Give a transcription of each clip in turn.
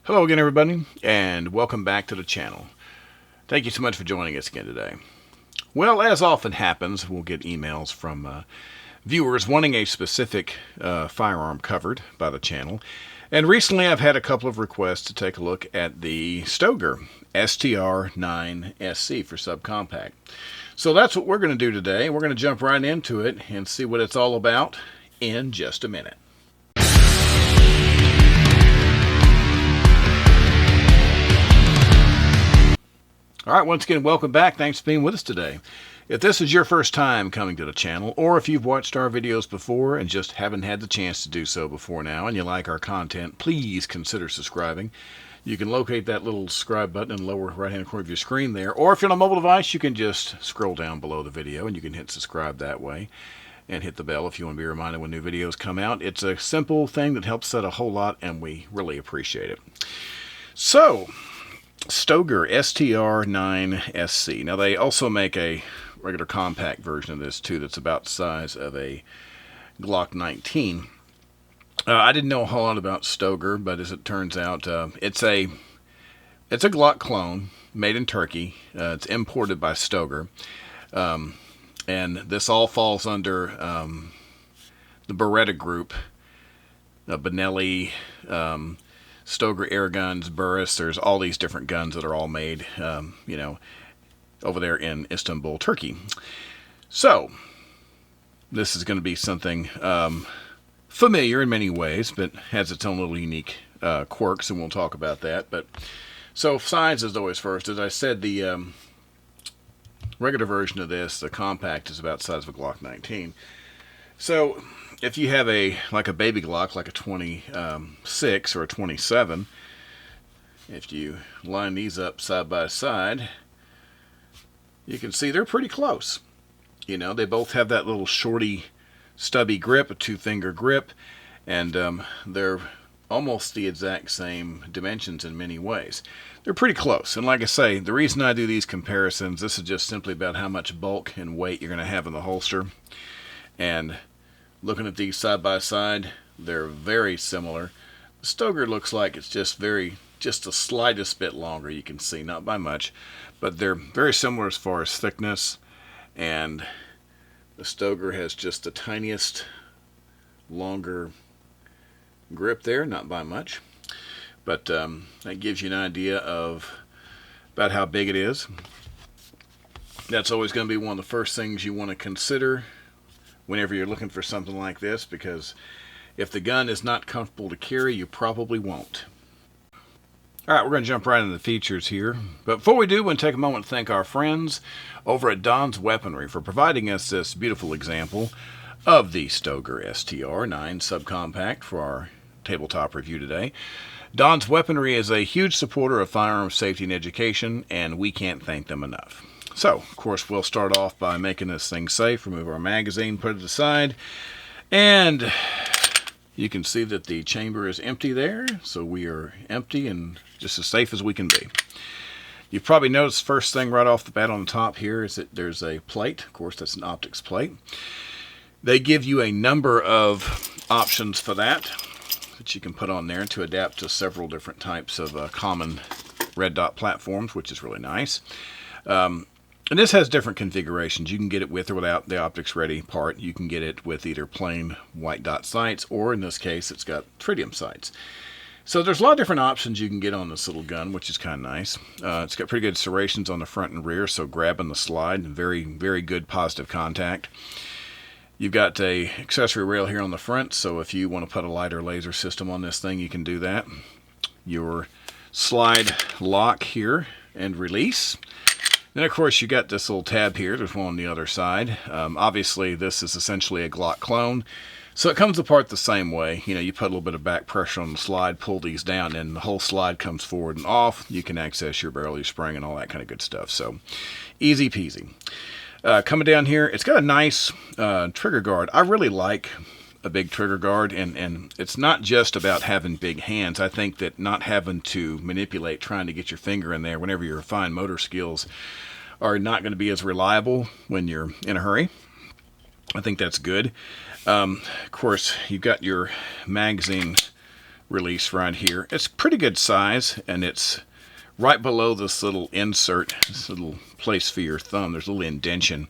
Hello again, everybody, and welcome back to the channel. Thank you so much for joining us again today. Well, as often happens, we'll get emails from viewers wanting a specific firearm covered by the channel. And recently I've had a couple of requests to take a look at the Stoeger Str 9Sc for subcompact. So that's what we're going to do today. We're going to jump right into it and see what it's all about in just a minute. All right, once again, welcome back. Thanks for being with us today. If this is your first time coming to the channel, or if you've watched our videos before and just haven't had the chance to do so before now and you like our content, please consider subscribing. You can locate that little subscribe button in the lower right-hand corner of your screen there, or if you're on a mobile device, you can just scroll down below the video and you can hit subscribe that way and hit the bell if you want to be reminded when new videos come out. It's a simple thing that helps out a whole lot, and we really appreciate it. So, Stoeger Str 9Sc. Now they also make a regular compact version of this too that's about the size of a Glock 19. I didn't know a whole lot about Stoeger, but as it turns out, it's a Glock clone made in Turkey. It's imported by Stoeger, and this all falls under the Beretta group, Benelli, Stoeger air guns, Burris. There's all these different guns that are all made, over there in Istanbul, Turkey. So, this is going to be something familiar in many ways, but has its own little unique quirks, and we'll talk about that. But so, size is always first. As I said, the regular version of this, the compact, is about the size of a Glock 19. So, if you have a baby Glock, like a 26 or a 27, if you line these up side by side, you can see they're pretty close. You know, they both have that little shorty, stubby grip, a two-finger grip, and they're almost the exact same dimensions in many ways. They're pretty close, and like I say, the reason I do these comparisons, this is just simply about how much bulk and weight you're going to have in the holster. And looking at these side by side, they're very similar. The Stoeger looks like it's just the slightest bit longer, you can see, not by much, but they're very similar as far as thickness, and the Stoeger has just the tiniest longer grip there, not by much, but that gives you an idea of about how big it is. That's always going to be one of the first things you want to consider whenever you're looking for something like this, because if the gun is not comfortable to carry, you probably won't. Alright, we're going to jump right into the features here. But before we do, we want to take a moment to thank our friends over at Don's Weaponry for providing us this beautiful example of the Stoeger Str 9 subcompact for our tabletop review today. Don's Weaponry is a huge supporter of firearms safety and education, and we can't thank them enough. So, of course, we'll start off by making this thing safe, remove our magazine, put it aside, and you can see that the chamber is empty there, so we are empty and just as safe as we can be. You've probably noticed the first thing right off the bat on the top here is that there's a plate. Of course, that's an optics plate. They give you a number of options for that you can put on there to adapt to several different types of common red dot platforms, which is really nice. And this has different configurations. You can get it with or without the optics ready part. You can get it with either plain white dot sights, or in this case it's got tritium sights. So there's a lot of different options you can get on this little gun, which is kind of nice. It's got pretty good serrations on the front and rear, so grabbing the slide, very, very good positive contact. You've got a accessory rail here on the front, so if you want to put a lighter laser system on this thing, you can do that. Your slide lock here and release. Then, of course, you got this little tab here. There's one on the other side. Obviously, this is essentially a Glock clone, so it comes apart the same way. You know, you put a little bit of back pressure on the slide, pull these down, and the whole slide comes forward and off. You can access your barrel, your spring, and all that kind of good stuff. So, easy peasy. Coming down here, it's got a nice trigger guard. I really like a big trigger guard, and it's not just about having big hands. I think that not having to manipulate, trying to get your finger in there whenever your fine motor skills are not going to be as reliable when you're in a hurry. I think that's good. Of course, you've got your magazine release right here. It's pretty good size, and it's right below this little insert, this little place for your thumb. There's a little indentation.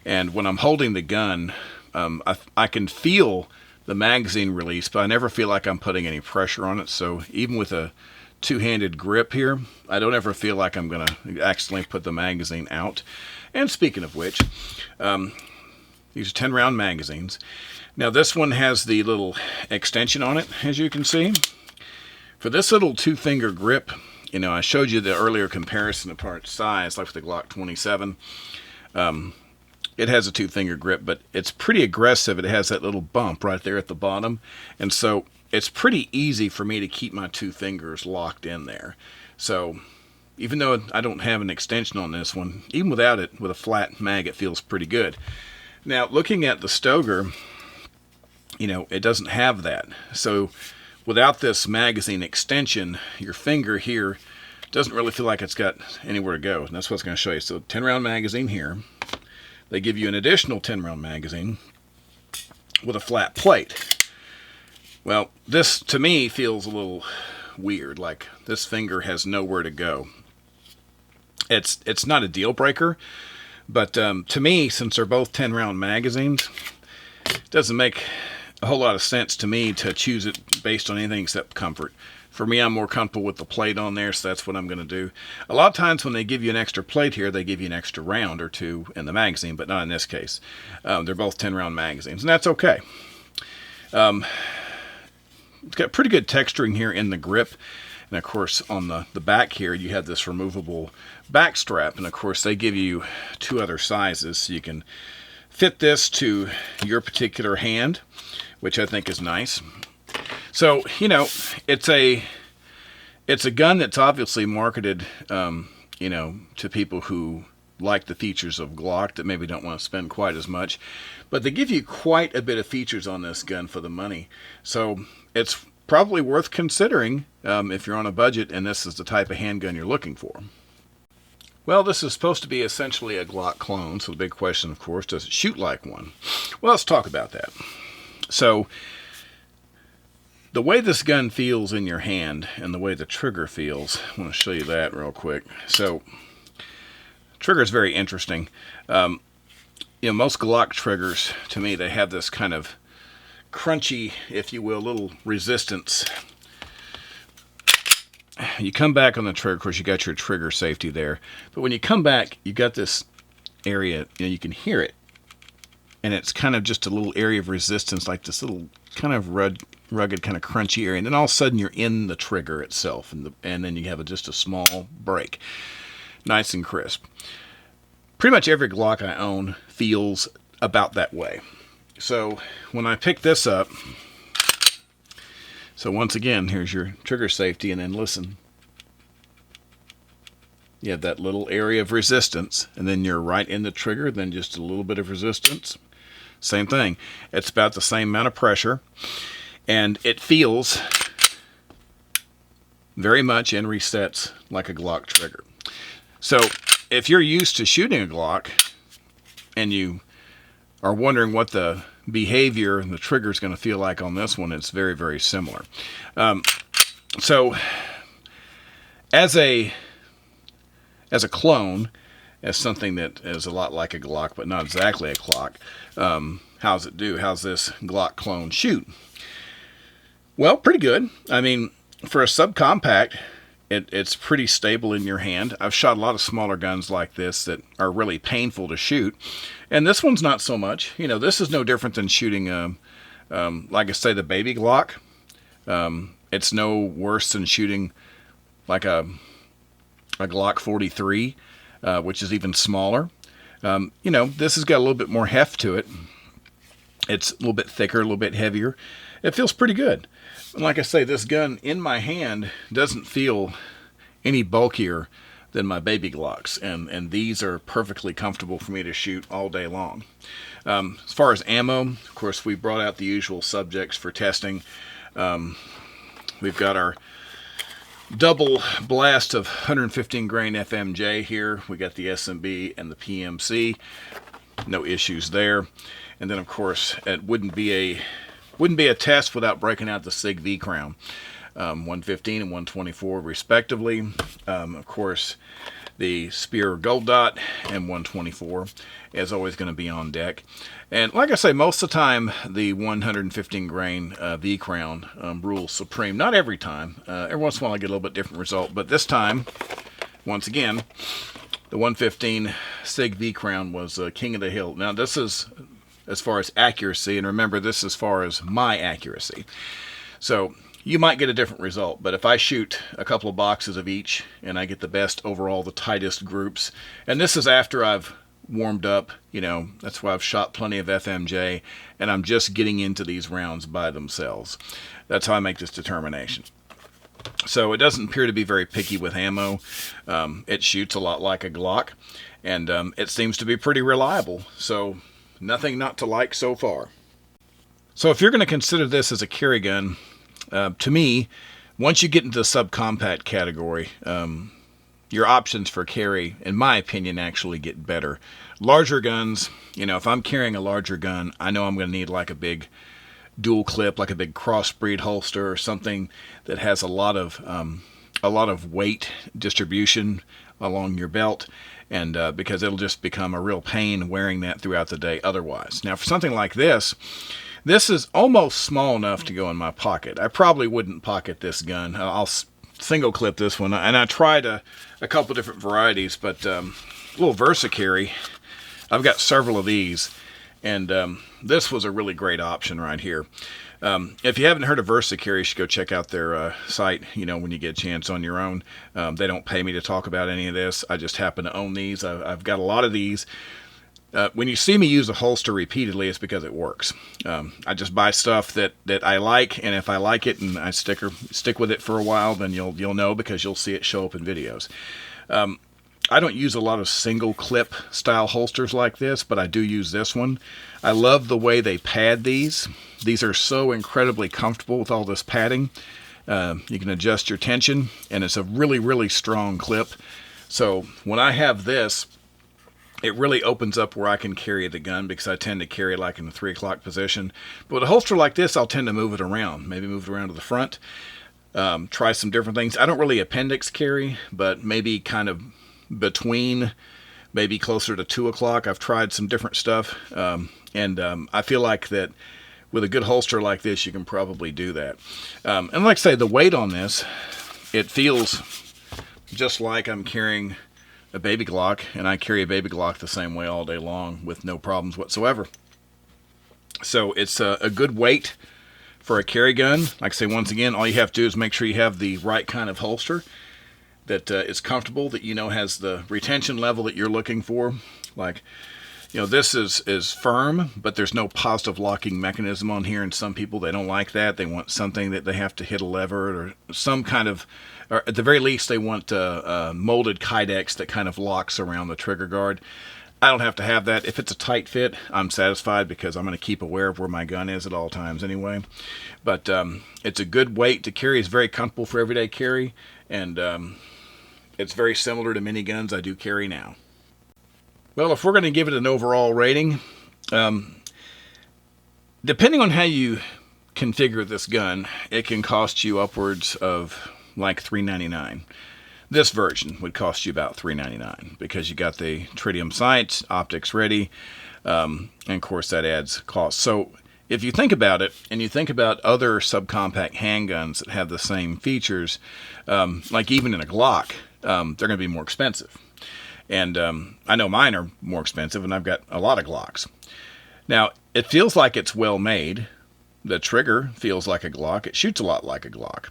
And when I'm holding the gun, I can feel the magazine release, but I never feel like I'm putting any pressure on it. So even with a two-handed grip here, I don't ever feel like I'm going to accidentally put the magazine out. And speaking of which, these are 10-round magazines. Now this one has the little extension on it, as you can see. For this little two-finger grip, you know, I showed you the earlier comparison of part size, like with the Glock 27. It has a two-finger grip, but it's pretty aggressive. It has that little bump right there at the bottom. And so it's pretty easy for me to keep my two fingers locked in there. So even though I don't have an extension on this one, even without it, with a flat mag, it feels pretty good. Now, looking at the Stoeger, you know, it doesn't have that. So without this magazine extension, your finger here doesn't really feel like it's got anywhere to go. And that's what I was going to show you. So 10-round magazine here. They give you an additional 10-round magazine with a flat plate. Well, this to me feels a little weird, like this finger has nowhere to go. It's not a deal breaker, but to me, since they're both 10-round magazines, it doesn't make a whole lot of sense to me to choose it based on anything except comfort. For me, I'm more comfortable with the plate on there, so that's what I'm going to do. A lot of times when they give you an extra plate here, they give you an extra round or two in the magazine, but not in this case. They're both 10-round magazines, and that's okay. It's got pretty good texturing here in the grip. And, of course, on the back here, you have this removable back strap. And, of course, they give you two other sizes, so you can fit this to your particular hand, which I think is nice. So, you know, it's a gun that's obviously marketed, you know, to people who like the features of Glock that maybe don't want to spend quite as much. But they give you quite a bit of features on this gun for the money. So it's probably worth considering if you're on a budget and this is the type of handgun you're looking for. Well, this is supposed to be essentially a Glock clone. So the big question, of course, does it shoot like one? Well, let's talk about that. So the way this gun feels in your hand and the way the trigger feels, I want to show you that real quick. So, trigger is very interesting. You know, most Glock triggers, to me, they have this kind of crunchy, if you will, little resistance. You come back on the trigger, of course, you got your trigger safety there. But when you come back, you got this area, you know, you can hear it. And it's kind of just a little area of resistance, like this little kind of rugged, kind of crunchy area. And then all of a sudden you're in the trigger itself, and then you have just a small break. Nice and crisp. Pretty much every Glock I own feels about that way. So when I pick this up, so once again, here's your trigger safety, and then listen. You have that little area of resistance, and then you're right in the trigger, then just a little bit of resistance. Same thing. It's about the same amount of pressure, and it feels very much and resets like a Glock trigger. So if you're used to shooting a Glock and you are wondering what the behavior and the trigger is going to feel like on this one, it's very, very similar. So as a clone, as something that is a lot like a Glock, but not exactly a Glock, how's it do? How's this Glock clone shoot? Well, pretty good. I mean, for a subcompact, it's pretty stable in your hand. I've shot a lot of smaller guns like this that are really painful to shoot, and this one's not so much. You know, this is no different than shooting, like I say, the baby Glock. It's no worse than shooting like a Glock 43, which is even smaller. You know, this has got a little bit more heft to it. It's a little bit thicker, a little bit heavier. It feels pretty good. And like I say, this gun in my hand doesn't feel any bulkier than my baby Glocks, and these are perfectly comfortable for me to shoot all day long. As far as ammo, of course, we brought out the usual subjects for testing. We've got our double blast of 115 grain FMJ here. We got the SMB and the PMC. No issues there. And then, of course, it wouldn't be Wouldn't be a test without breaking out the SIG V Crown, 115 and 124 respectively. Of course, the Spear Gold Dot and 124 is always going to be on deck. And like I say, most of the time, the 115 grain V Crown rules supreme. Not every time. Every once in a while I get a little bit different result. But this time, once again, the 115 SIG V Crown was king of the hill. Now this is as far as accuracy, and remember this is as far as my accuracy. So you might get a different result, but if I shoot a couple of boxes of each and I get the best overall, the tightest groups, and this is after I've warmed up, you know, that's why I've shot plenty of FMJ, and I'm just getting into these rounds by themselves. That's how I make this determination. So it doesn't appear to be very picky with ammo. It shoots a lot like a Glock, and it seems to be pretty reliable. So nothing not to like so far. So if you're going to consider this as a carry gun, to me, once you get into the subcompact category, your options for carry, in my opinion, actually get better. Larger guns, you know, if I'm carrying a larger gun, I know I'm going to need like a big dual clip, like a big crossbreed holster or something that has a lot of weight distribution along your belt, and because it'll just become a real pain wearing that throughout the day otherwise. Now, for something like this is almost small enough to go in my pocket. I probably wouldn't pocket this gun. I'll single clip this one, and I tried a couple different varieties, but little VersaCarry, I've got several of these, and this was a really great option right here. If you haven't heard of VersaCarry, you should go check out their site, you know, when you get a chance on your own. They don't pay me to talk about any of this. I just happen to own these. I've got a lot of these. When you see me use a holster repeatedly, it's because it works. I just buy stuff that I like, and if I like it and I stick with it for a while, then you'll know, because you'll see it show up in videos. I don't use a lot of single clip style holsters like this, but I do use this one. I love the way they pad these. These are so incredibly comfortable with all this padding. You can adjust your tension, and it's a really, really strong clip. So when I have this, it really opens up where I can carry the gun, because I tend to carry like in the 3 o'clock position. But with a holster like this, I'll tend to move it around. Maybe move it around to the front. Try some different things. I don't really appendix carry, but maybe kind of between, maybe closer to 2 o'clock. I've tried some different stuff. And I feel like that with a good holster like this, you can probably do that. And like I say, the weight on this, it feels just like I'm carrying a baby Glock, and I carry a baby Glock the same way all day long with no problems whatsoever. So it's a good weight for a carry gun. Like I say, once again, all you have to do is make sure you have the right kind of holster that is comfortable, that you know has the retention level that you're looking for. Like, you know, this is firm, but there's no positive locking mechanism on here, and some people, they don't like that. They want something that they have to hit a lever or some kind of, or at the very least they want molded kydex that kind of locks around the trigger guard. I don't have to have that. If it's a tight fit, I'm satisfied, because I'm going to keep aware of where my gun is at all times anyway. But it's a good weight to carry. It's very comfortable for everyday carry, and it's very similar to many guns I do carry now. Well, if we're going to give it an overall rating, depending on how you configure this gun, it can cost you upwards of like $3.99. This version would cost you about $3.99, because you got the tritium sights, optics ready, and of course that adds cost. So if you think about it, and you think about other subcompact handguns that have the same features, like even in a Glock, they're going to be more expensive. And I know mine are more expensive, and I've got a lot of Glocks. Now, it feels like it's well made. The trigger feels like a Glock. It shoots a lot like a Glock.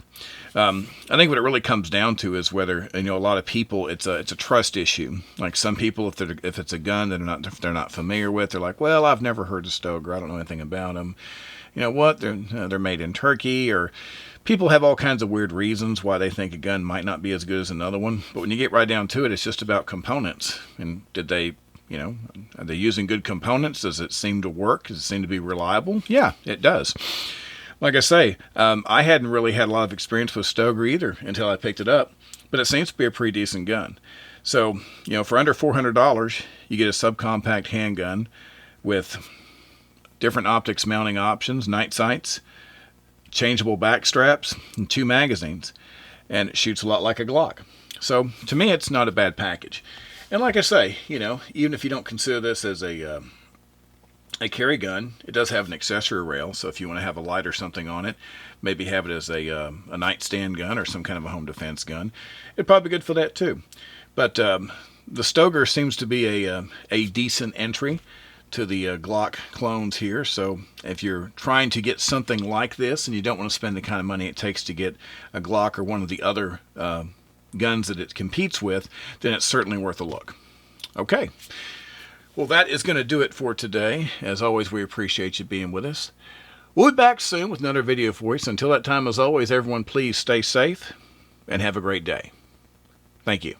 I think what it really comes down to is whether, you know, a lot of people, it's a trust issue. Like some people, if it's a gun that they're not familiar with, they're like, well, I've never heard of Stoeger. I don't know anything about them. You know what? They're made in Turkey, or people have all kinds of weird reasons why they think a gun might not be as good as another one. But when you get right down to it, it's just about components. And did they, you know, are they using good components? Does it seem to work? Does it seem to be reliable? Yeah, it does. Like I say, I hadn't really had a lot of experience with Stoeger either until I picked it up, but it seems to be a pretty decent gun. So, you know, for under $400, you get a subcompact handgun with different optics mounting options, night sights, changeable back straps, and 2 magazines. And it shoots a lot like a Glock. So to me, it's not a bad package. And like I say, you know, even if you don't consider this as a carry gun, it does have an accessory rail. So if you want to have a light or something on it, maybe have it as a nightstand gun or some kind of a home defense gun, it'd probably be good for that too. But the Stoeger seems to be a decent entry to the Glock clones here. So if you're trying to get something like this and you don't want to spend the kind of money it takes to get a Glock or one of the other guns that it competes with, then it's certainly worth a look. Okay. Well, that is going to do it for today. As always, we appreciate you being with us. We'll be back soon with another video for you. So until that time, as always, everyone, please stay safe and have a great day. Thank you.